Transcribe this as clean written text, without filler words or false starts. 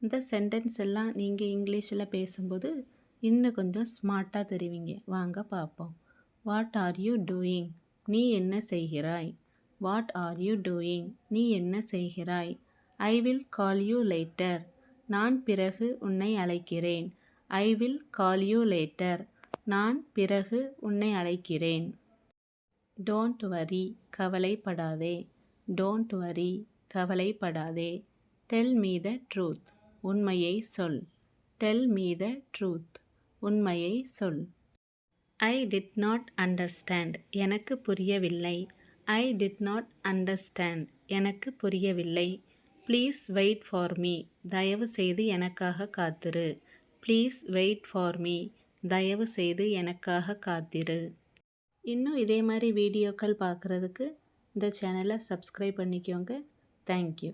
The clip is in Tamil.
இந்த சென்டென்ஸ் எல்லாம் நீங்கள் இங்கிலீஷில் பேசும்போது இன்னும் கொஞ்சம் ஸ்மார்ட்டாக தெரிவிங்க. வாங்க பார்ப்போம். What are you doing? நீ என்ன செய்கிறாய்? What are you doing? நீ என்ன செய்கிறாய்? I will call you later. நான் பிறகு உன்னை அழைக்கிறேன். I will call you later. நான் பிறகு உன்னை அழைக்கிறேன். டோன்ட் வரி, கவலைப்படாதே. டோன்ட் வரி, கவலைப்படாதே. டெல் மீ த ட்ரூத், உண்மையை சொல். டெல் மீ த ட்ரூத், உண்மையை சொல். ஐ டிட் நாட் அண்டர்ஸ்டாண்ட், எனக்கு புரியவில்லை. ஐ டிட் நாட் அண்டர்ஸ்டாண்ட், எனக்கு புரியவில்லை. ப்ளீஸ் வெயிட் ஃபார் மீ, தயவு செய்து எனக்காக காத்திரு. ப்ளீஸ் வெயிட் ஃபார் மீ, தயவு செய்து எனக்காக காத்திரு. இன்னும் இதே மாதிரி வீடியோக்கள் பார்க்குறதுக்கு இந்த சேனலை சப்ஸ்கிரைப் பண்ணிக்கோங்க. தேங்க்யூ.